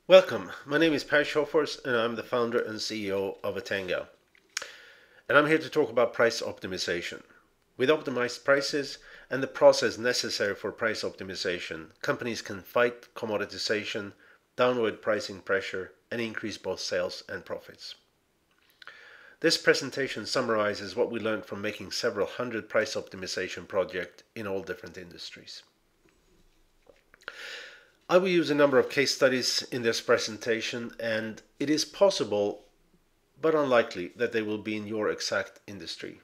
Welcome. My name is Per Schoffers and I'm the founder and CEO of Atenga. And I'm here to talk about price optimization. With optimized prices and the process necessary for price optimization, companies can fight commoditization, downward pricing pressure, and increase both sales and profits. This presentation summarizes what we learned from making several hundred price optimization projects in all different industries. I will use a number of case studies in this presentation, and it is possible but unlikely that they will be in your exact industry.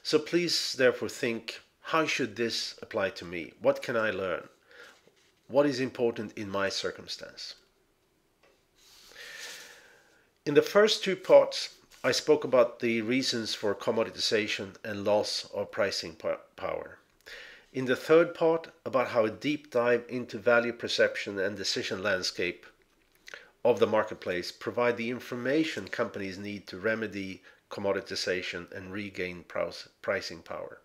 So please therefore think, how should this apply to me? What can I learn? What is important in my circumstance? In the first two parts, I spoke about the reasons for commoditization and loss of pricing power. In the third part, about how a deep dive into value perception and decision landscape of the marketplace provide the information companies need to remedy commoditization and regain pricing power.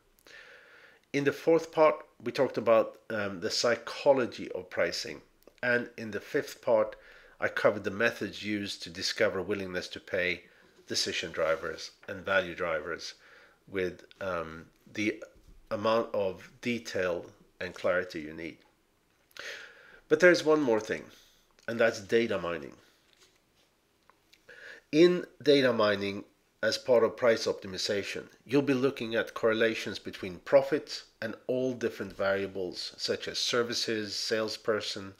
In the fourth part, we talked about the psychology of pricing. And in the fifth part, I covered the methods used to discover willingness to pay, decision drivers, and value drivers with the amount of detail and clarity you need. But there's one more thing, and that's data mining. In data mining, as part of price optimization, you'll be looking at correlations between profits and all different variables such as services, salesperson,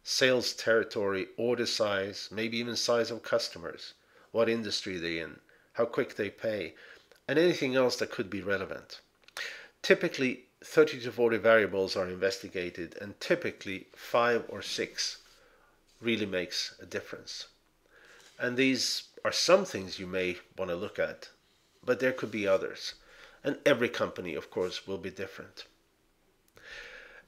sales territory, order size, maybe even size of customers, what industry they're in, how quick they pay, and anything else that could be relevant. Typically, 30 to 40 variables are investigated, and typically 5 or 6 really makes a difference. And these are some things you may want to look at, but there could be others. And every company, of course, will be different.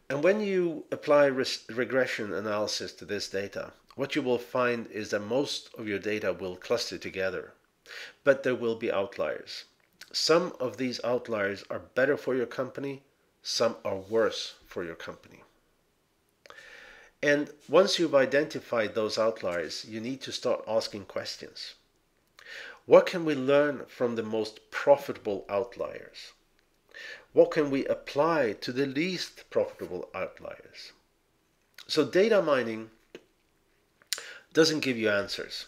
And when you apply regression analysis to this data, what you will find is that most of your data will cluster together, but there will be outliers. Some of these outliers are better for your company, some are worse for your company. And once you've identified those outliers, you need to start asking questions. What can we learn from the most profitable outliers? What can we apply to the least profitable outliers? So data mining doesn't give you answers,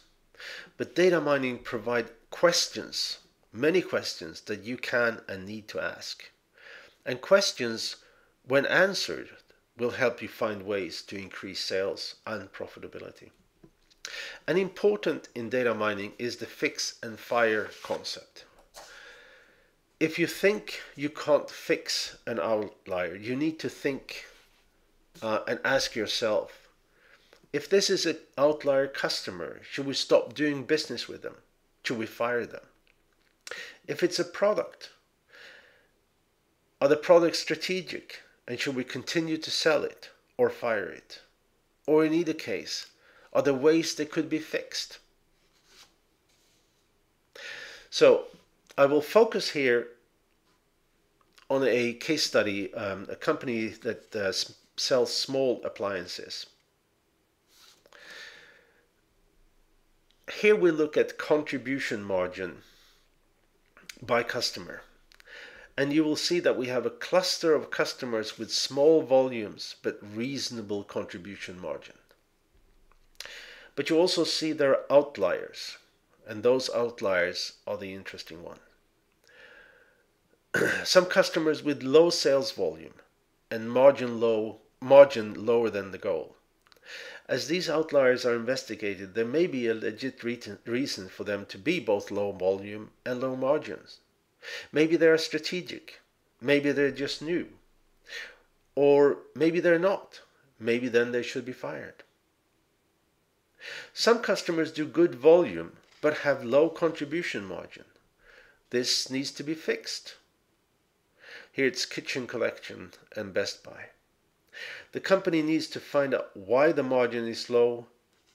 but data mining provides questions, many questions that you can and need to ask. And questions, when answered, will help you find ways to increase sales and profitability. And important in data mining is the fix and fire concept. If you think you can't fix an outlier, you need to think and ask yourself, if this is an outlier customer, should we stop doing business with them? Should we fire them? If it's a product, are the products strategic and should we continue to sell it or fire it? Or in either case, are there ways they could be fixed? So I will focus here on a case study, a company that sells small appliances. Here we look at contribution margin by customer. And you will see that we have a cluster of customers with small volumes but reasonable contribution margin. But you also see there are outliers, and those outliers are the interesting one. Some customers with low sales volume and margin lower than the goal. As these outliers are investigated, there may be a legit reason for them to be both low volume and low margins. Maybe they're strategic, maybe they're just new, or maybe they're not. Maybe then they should be fired. Some customers do good volume but have low contribution margin. This needs to be fixed. Here it's Kitchen Collection and Best Buy. The company needs to find out why the margin is low,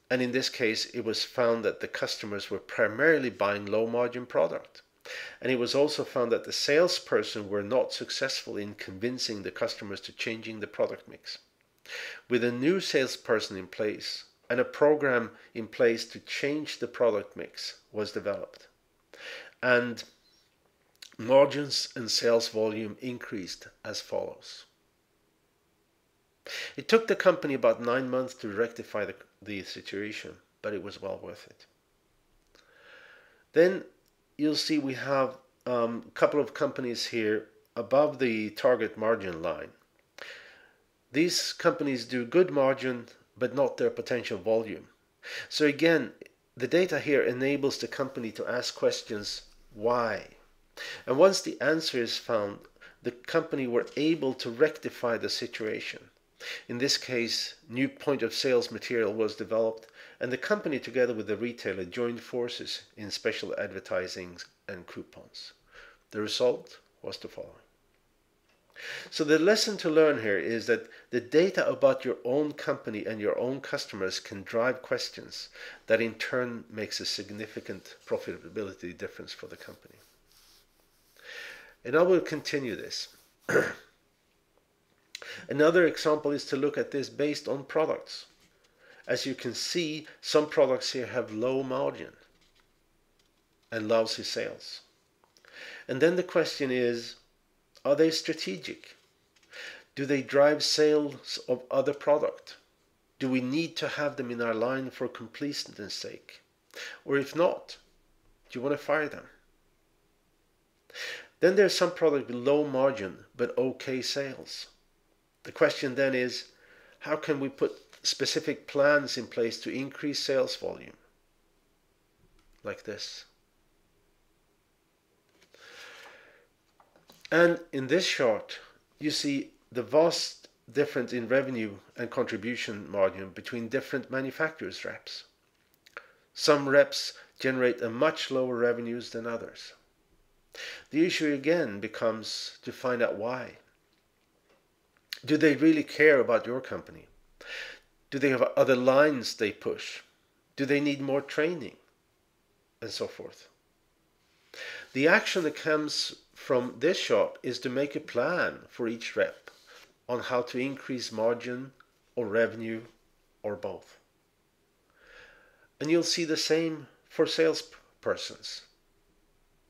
and in this case it was found that the customers were primarily buying low margin product. And it was also found that the salesperson were not successful in convincing the customers to changing the product mix. With a new salesperson in place and a program in place to change the product mix was developed. And margins and sales volume increased as follows. It took the company about 9 months to rectify the situation, but it was well worth it. Then you'll see we have a couple of companies here above the target margin line. These companies do good margin, but not their potential volume. So again, the data here enables the company to ask questions, why? And once the answer is found, the company were able to rectify the situation. In this case, new point of sales material was developed, and the company together with the retailer joined forces in special advertising and coupons. The result was the following. So the lesson to learn here is that the data about your own company and your own customers can drive questions that in turn makes a significant profitability difference for the company. And I will continue this. Another example is to look at this based on products. As you can see, some products here have low margin and lousy sales. And then the question is, are they strategic? Do they drive sales of other product? Do we need to have them in our line for completeness sake? Or if not, do you want to fire them? Then there's some product with low margin but okay sales. The question then is, how can we put specific plans in place to increase sales volume? Like this. And in this chart, you see the vast difference in revenue and contribution margin between different manufacturers' reps. Some reps generate a much lower revenues than others. The issue again becomes to find out why. Do they really care about your company? Do they have other lines they push? Do they need more training? And so forth. The action that comes from this shot is to make a plan for each rep on how to increase margin or revenue or both. And you'll see the same for salespersons.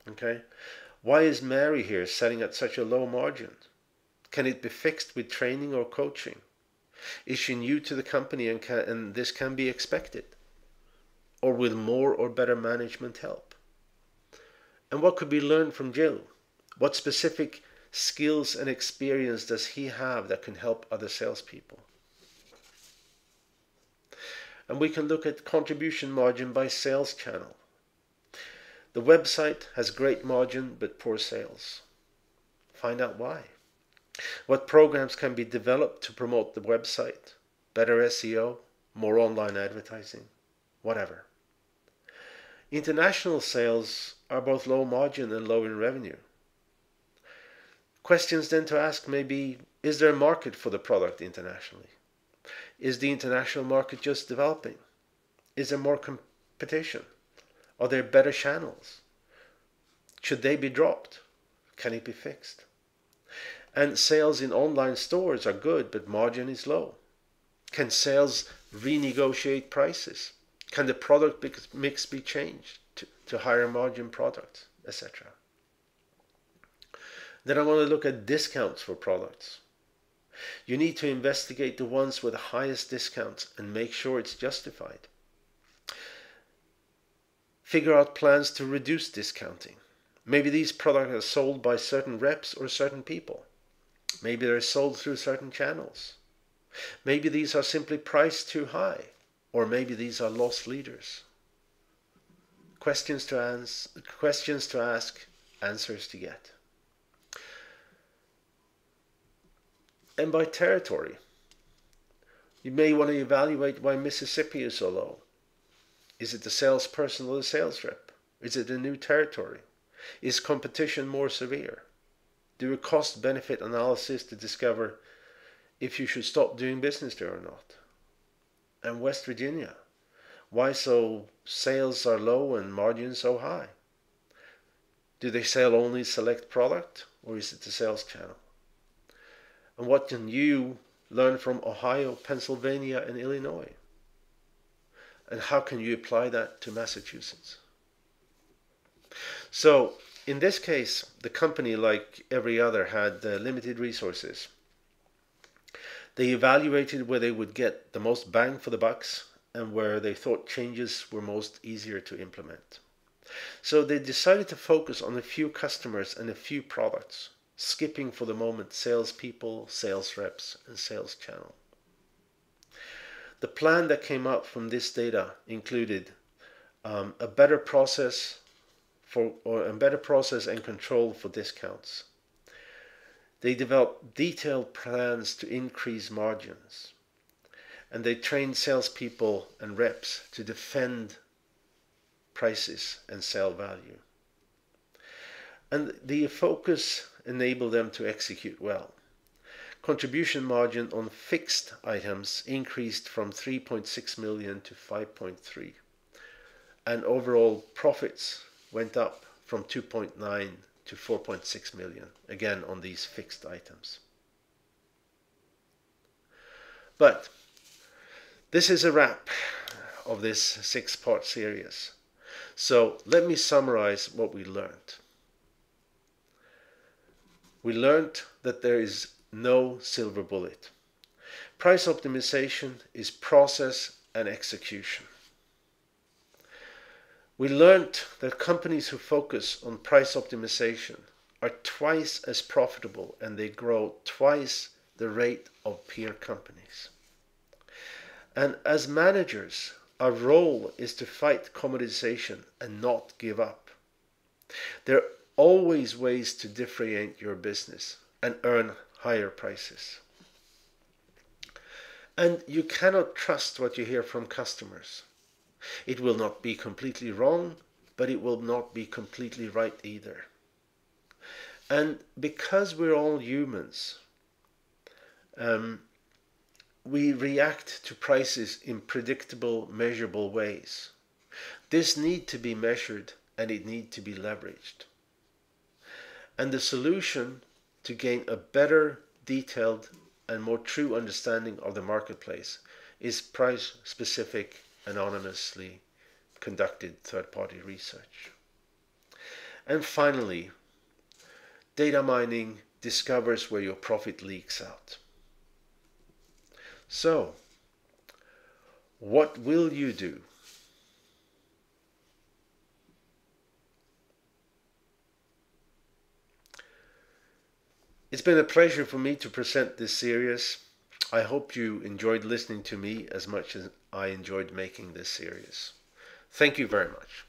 Okay? Why is Mary here selling at such a low margin? Can it be fixed with training or coaching? Is she new to the company and this can be expected? Or with more or better management help? And what could be learned from Jill? What specific skills and experience does he have that can help other salespeople? And we can look at contribution margin by sales channel. The website has great margin but poor sales. Find out why. What programs can be developed to promote the website? Better SEO, more online advertising, whatever. International sales are both low margin and low in revenue. Questions then to ask may be, is there a market for the product internationally? Is the international market just developing? Is there more competition? Are there better channels? Should they be dropped? Can it be fixed? And sales in online stores are good, but margin is low. Can sales renegotiate prices? Can the product mix be changed to higher margin products, etc.? Then I want to look at discounts for products. You need to investigate the ones with the highest discounts and make sure it's justified. Figure out plans to reduce discounting. Maybe these products are sold by certain reps or certain people. Maybe they're sold through certain channels. Maybe these are simply priced too high, or maybe these are lost leaders. Questions to ask, answers to get. And by territory, you may want to evaluate why Mississippi is so low. Is it the salesperson or the sales rep? Is it a new territory? Is competition more severe? Do a cost-benefit analysis to discover if you should stop doing business there or not. And West Virginia, why so sales are low and margins so high? Do they sell only select product, or is it the sales channel? And what can you learn from Ohio, Pennsylvania, and Illinois? And how can you apply that to Massachusetts? So in this case, the company, like every other, had limited resources. They evaluated where they would get the most bang for the bucks and where they thought changes were most easier to implement. So they decided to focus on a few customers and a few products, skipping for the moment salespeople, sales reps, and sales channel. The plan that came out from this data included a better process and control for discounts. They developed detailed plans to increase margins, and they trained salespeople and reps to defend prices and sell value. And the focus enabled them to execute well. Contribution margin on fixed items increased from 3.6 million to 5.3, and overall profits went up from 2.9 to 4.6 million, again on these fixed items. But this is a wrap of this 6-part series. So let me summarize what we learned. We learned that there is no silver bullet. Price optimization is process and execution. We learned that companies who focus on price optimization are twice as profitable and they grow twice the rate of peer companies. And as managers, our role is to fight commoditization and not give up. There are always ways to differentiate your business and earn higher prices. And you cannot trust what you hear from customers. It will not be completely wrong, but it will not be completely right either. And because we're all humans, we react to prices in predictable, measurable ways. This needs to be measured and it needs to be leveraged. And the solution to gain a better, detailed, and more true understanding of the marketplace is price-specific, anonymously conducted third-party research. And finally, data mining discovers where your profit leaks out. So, what will you do? It's been a pleasure for me to present this series. I hope you enjoyed listening to me as much as I enjoyed making this series. Thank you very much.